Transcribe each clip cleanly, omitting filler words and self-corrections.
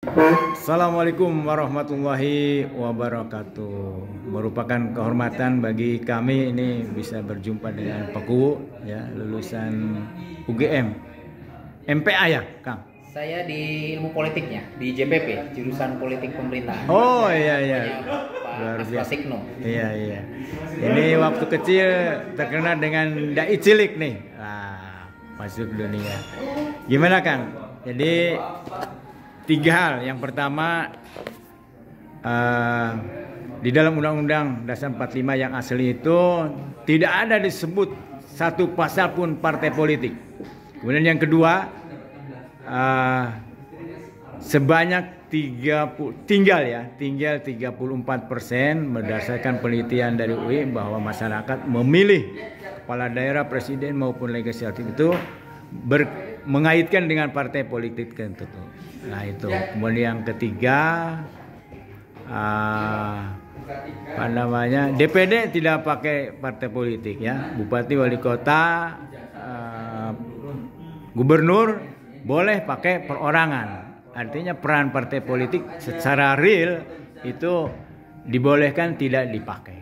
Assalamualaikum warahmatullahi wabarakatuh. Merupakan kehormatan bagi kami ini bisa berjumpa dengan Pak Kuwu, ya, lulusan UGM. MPA ya, Kang? Saya di ilmu politiknya, di JPP, jurusan politik pemerintahan. Oh iya iya. Luar biasa. Iya iya. Ini waktu kecil terkenal dengan dai cilik nih. Masuk dunia. Gimana, Kang? Jadi tiga hal. Yang pertama, di dalam Undang-Undang Dasar 45 yang asli itu tidak ada disebut satu pasal pun partai politik. Kemudian yang kedua, sebanyak tinggal 34% berdasarkan penelitian dari UI bahwa masyarakat memilih kepala daerah, presiden maupun legislatif itu mengaitkan dengan partai politik tertentu. Nah itu. Kemudian yang ketiga, DPD tidak pakai partai politik, ya. Bupati, wali kota, gubernur boleh pakai perorangan. Artinya peran partai politik secara real itu dibolehkan, tidak dipakai.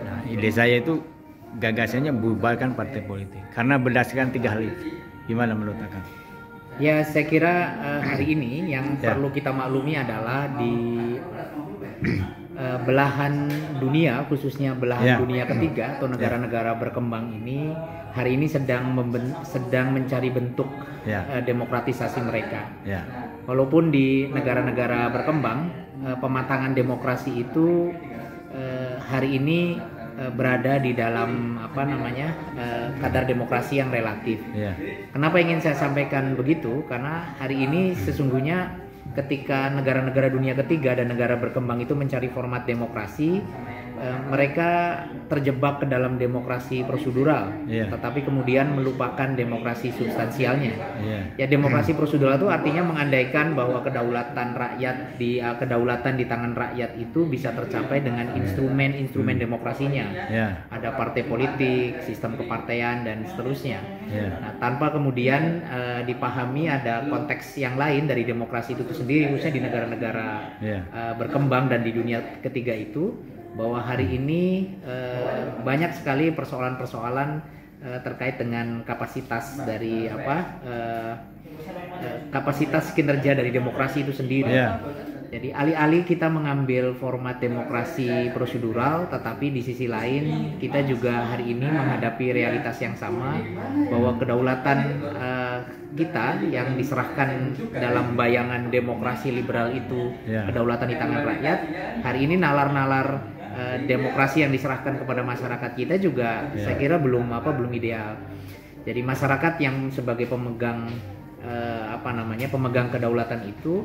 Nah, ide saya itu gagasannya bubarkan partai politik karena berdasarkan tiga hal itu. Gimana menurut Akang? Ya, saya kira hari ini yang perlu kita maklumi adalah di belahan dunia, khususnya belahan dunia ketiga atau negara-negara berkembang ini hari ini sedang mencari bentuk demokratisasi mereka. Walaupun di negara-negara berkembang pematangan demokrasi itu hari ini berada di dalam kadar demokrasi yang relatif. Kenapa ingin saya sampaikan begitu? Karena hari ini sesungguhnya ketika negara-negara dunia ketiga dan negara berkembang itu mencari format demokrasi, mereka terjebak ke dalam demokrasi prosedural, tetapi kemudian melupakan demokrasi substansialnya. Ya, demokrasi prosedural itu artinya mengandaikan bahwa kedaulatan rakyat kedaulatan di tangan rakyat itu bisa tercapai dengan instrumen-instrumen demokrasinya. Ada partai politik, sistem kepartaian dan seterusnya. Nah, tanpa kemudian dipahami ada konteks yang lain dari demokrasi itu sendiri, khususnya di negara-negara berkembang dan di dunia ketiga itu, bahwa hari ini banyak sekali persoalan-persoalan terkait dengan kapasitas dari kapasitas kinerja dari demokrasi itu sendiri. Jadi alih-alih kita mengambil format demokrasi prosedural, tetapi di sisi lain kita juga hari ini menghadapi realitas yang sama, bahwa kedaulatan kita yang diserahkan dalam bayangan demokrasi liberal itu kedaulatan di tangan rakyat, hari ini nalar-nalar demokrasi yang diserahkan kepada masyarakat kita juga saya kira belum ideal. Jadi masyarakat yang sebagai pemegang pemegang kedaulatan itu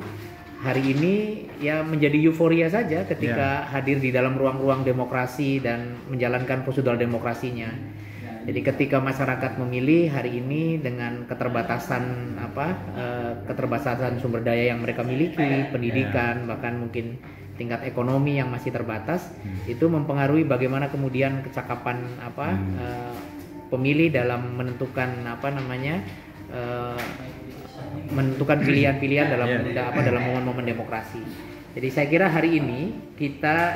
hari ini ya menjadi euforia saja ketika hadir di dalam ruang-ruang demokrasi dan menjalankan prosedural demokrasinya. Jadi ketika masyarakat memilih hari ini dengan keterbatasan keterbatasan sumber daya yang mereka miliki, pendidikan, bahkan mungkin tingkat ekonomi yang masih terbatas, itu mempengaruhi bagaimana kemudian kecakapan pemilih dalam menentukan menentukan pilihan-pilihan dalam momen-momen demokrasi. Jadi saya kira hari ini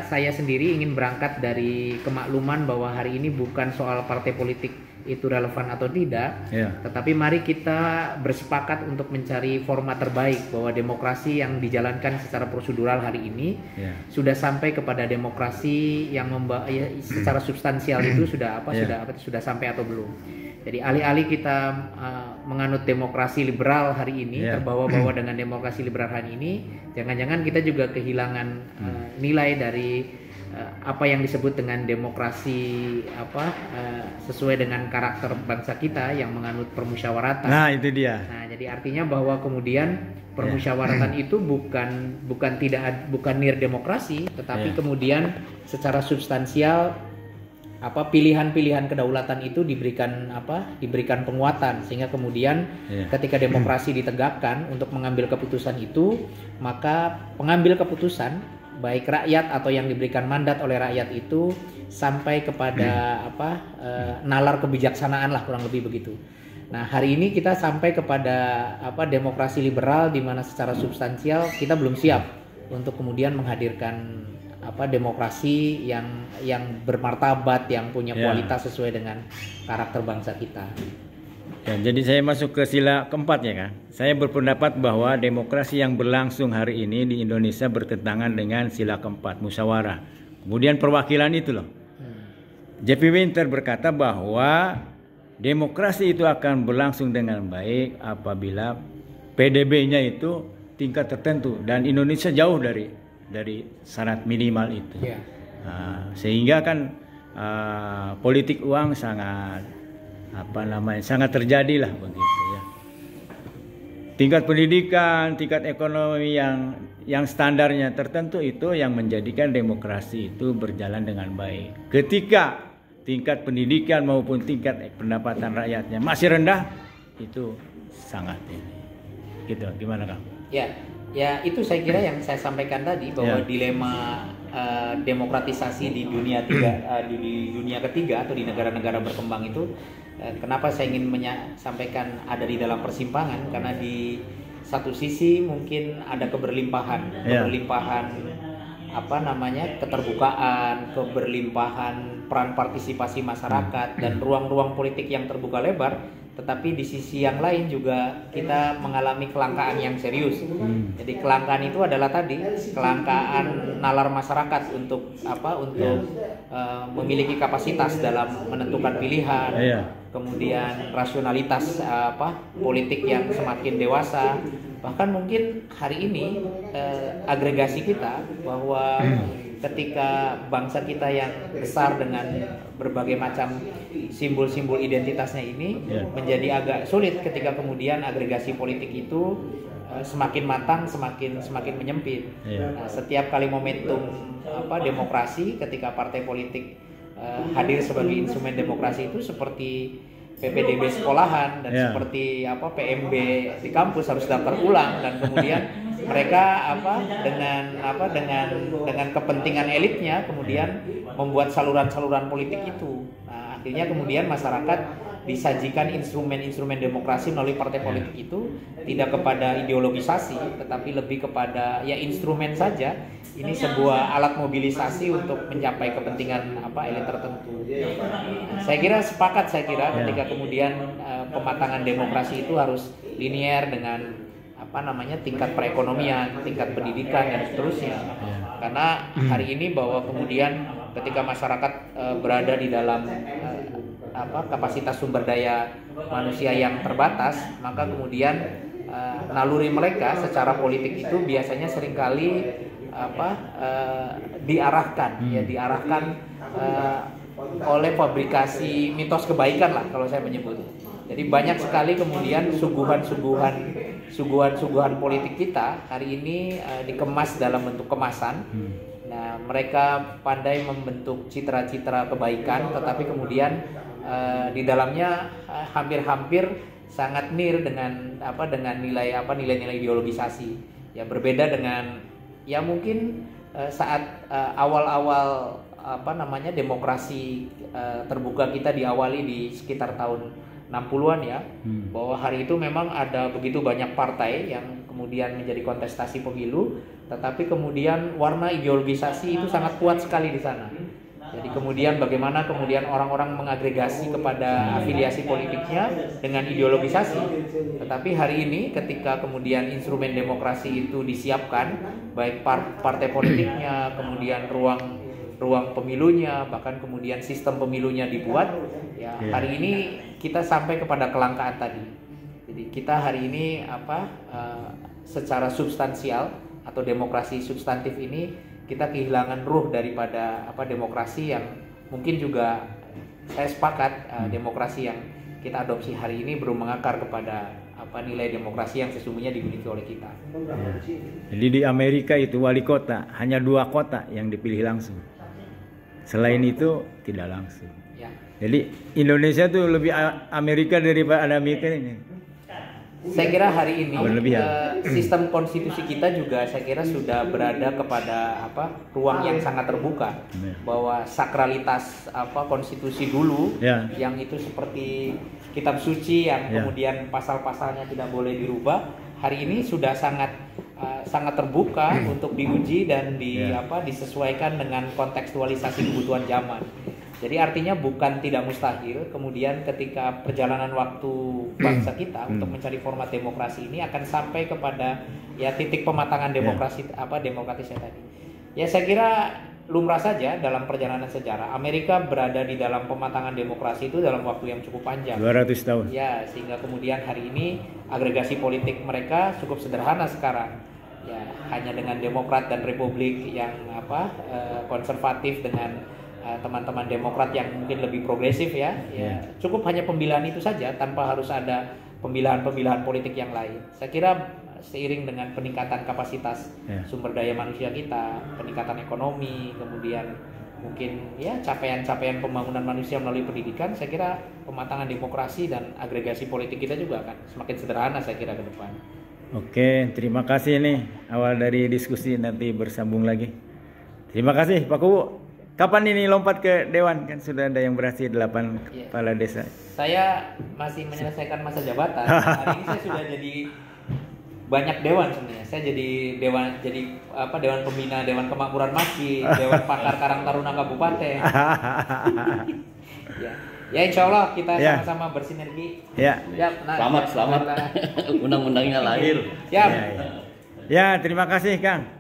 saya sendiri ingin berangkat dari kemakluman bahwa hari ini bukan soal partai politik itu relevan atau tidak, tetapi mari kita bersepakat untuk mencari format terbaik, bahwa demokrasi yang dijalankan secara prosedural hari ini sudah sampai kepada demokrasi yang secara substansial itu sudah sampai atau belum. Jadi alih-alih kita menganut demokrasi liberal hari ini, terbawa-bawa dengan demokrasi liberal hari ini, jangan-jangan kita juga kehilangan nilai dari apa yang disebut dengan demokrasi sesuai dengan karakter bangsa kita yang menganut permusyawaratan. Nah, itu dia. Nah, jadi artinya bahwa kemudian permusyawaratan itu bukan nir demokrasi, tetapi kemudian secara substansial pilihan-pilihan kedaulatan itu diberikan penguatan, sehingga kemudian ketika demokrasi ditegakkan untuk mengambil keputusan itu, maka pengambil keputusan baik rakyat atau yang diberikan mandat oleh rakyat itu sampai kepada nalar kebijaksanaan lah, kurang lebih begitu. Nah, hari ini kita sampai kepada demokrasi liberal di mana secara substansial kita belum siap untuk kemudian menghadirkan demokrasi yang bermartabat, yang punya kualitas sesuai dengan karakter bangsa kita. Ya, jadi saya masuk ke sila keempat ya kan. Saya berpendapat bahwa demokrasi yang berlangsung hari ini di Indonesia bertentangan dengan sila keempat, musyawarah. Kemudian perwakilan itu loh. J.P. Winter berkata bahwa demokrasi itu akan berlangsung dengan baik apabila PDB-nya itu tingkat tertentu dan Indonesia jauh dari syarat minimal itu. Sehingga kan politik uang sangat sangat terjadi lah begitu ya. Tingkat pendidikan, tingkat ekonomi yang standarnya tertentu itu yang menjadikan demokrasi itu berjalan dengan baik. Ketika tingkat pendidikan maupun tingkat pendapatan rakyatnya masih rendah, itu sangat ini. Gitu, gimana Kang? Ya itu saya kira yang saya sampaikan tadi bahwa dilema demokratisasi di dunia ketiga atau di negara-negara berkembang itu, kenapa saya ingin sampaikan ada di dalam persimpangan, karena di satu sisi mungkin ada keberlimpahan keterbukaan, keberlimpahan peran partisipasi masyarakat dan ruang-ruang politik yang terbuka lebar. Tetapi di sisi yang lain juga kita mengalami kelangkaan yang serius. Jadi kelangkaan itu adalah tadi kelangkaan nalar masyarakat untuk memiliki kapasitas dalam menentukan pilihan, kemudian rasionalitas politik yang semakin dewasa. Bahkan mungkin hari ini agregasi kita bahwa ketika bangsa kita yang besar dengan berbagai macam simbol-simbol identitasnya ini menjadi agak sulit ketika kemudian agregasi politik itu semakin matang, semakin menyempit. Nah, setiap kali momentum demokrasi, ketika partai politik hadir sebagai instrumen demokrasi itu seperti PPDB sekolahan dan seperti PMB di kampus harus daftar ulang, dan kemudian mereka dengan kepentingan elitnya kemudian membuat saluran-saluran politik itu. Nah, akhirnya kemudian masyarakat disajikan instrumen-instrumen demokrasi melalui partai politik itu tidak kepada ideologisasi, tetapi lebih kepada instrumen saja. Ini sebuah alat mobilisasi untuk mencapai kepentingan elit tertentu. Saya kira sepakat ketika kemudian pematangan demokrasi itu harus linier dengan tingkat perekonomian, tingkat pendidikan dan seterusnya. Karena hari ini bahwa kemudian ketika masyarakat berada di dalam kapasitas sumber daya manusia yang terbatas, maka kemudian naluri mereka secara politik itu biasanya seringkali diarahkan oleh fabrikasi mitos kebaikan lah kalau saya menyebut. Jadi banyak sekali kemudian suguhan politik kita hari ini dikemas dalam bentuk kemasan. Nah, mereka pandai membentuk citra-citra kebaikan, tetapi kemudian di dalamnya hampir sangat nir dengan nilai-nilai ideologisasi. Ya, berbeda dengan mungkin saat awal-awal demokrasi terbuka kita diawali di sekitar tahun 60-an bahwa hari itu memang ada begitu banyak partai yang kemudian menjadi kontestasi pemilu, tetapi kemudian warna ideologisasi itu sangat kuat sekali di sana. Jadi kemudian bagaimana kemudian orang-orang mengagregasi kepada afiliasi politiknya dengan ideologisasi. Tetapi hari ini ketika kemudian instrumen demokrasi itu disiapkan, baik partai politiknya, kemudian ruang pemilunya, bahkan kemudian sistem pemilunya dibuat, hari ini kita sampai kepada kelangkaan tadi. Jadi kita hari ini secara substansial atau demokrasi substantif ini kita kehilangan ruh daripada demokrasi yang mungkin juga saya sepakat demokrasi yang kita adopsi hari ini belum mengakar kepada nilai demokrasi yang sesungguhnya dimiliki oleh kita. Jadi di Amerika itu wali kota hanya 2 kota yang dipilih langsung. Selain itu tidak langsung. Jadi Indonesia tuh lebih Amerika daripada Amerika ini. Saya kira hari ini sistem konstitusi kita juga saya kira sudah berada kepada ruang yang sangat terbuka, bahwa sakralitas konstitusi dulu yang itu seperti kitab suci yang kemudian pasal-pasalnya tidak boleh dirubah, hari ini sudah sangat terbuka untuk diuji dan disesuaikan dengan kontekstualisasi kebutuhan zaman. Jadi artinya bukan tidak mustahil kemudian ketika perjalanan waktu bangsa kita untuk mencari format demokrasi ini akan sampai kepada titik pematangan demokratisnya tadi. Ya saya kira lumrah saja dalam perjalanan sejarah. Amerika berada di dalam pematangan demokrasi itu dalam waktu yang cukup panjang. 200 tahun. Ya, sehingga kemudian hari ini agregasi politik mereka cukup sederhana sekarang. Ya, hanya dengan Demokrat dan Republik yang konservatif dengan teman-teman Demokrat yang mungkin lebih progresif ya. Cukup hanya pembelahan itu saja tanpa harus ada pembelahan-pembelahan politik yang lain. Saya kira seiring dengan peningkatan kapasitas sumber daya manusia kita, peningkatan ekonomi, kemudian mungkin capaian-capaian pembangunan manusia melalui pendidikan, saya kira pematangan demokrasi dan agregasi politik kita juga akan semakin sederhana saya kira ke depan. Oke, terima kasih nih awal dari diskusi, nanti bersambung lagi. Terima kasih Pak Kubu. Kapan ini lompat ke Dewan? Kan sudah ada yang berhasil 8 kepala desa. Saya masih menyelesaikan masa jabatan. Hari ini saya sudah jadi banyak dewan sebenarnya. Saya jadi dewan pembina Dewan Kemakmuran Masjid, Dewan Pakar Karang Taruna Kabupaten. Ya insya Allah kita sama-sama bersinergi. Selamat. Undang-undangnya lahir. Ya, terima kasih Kang.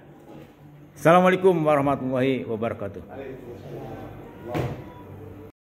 Assalamualaikum warahmatullahi wabarakatuh.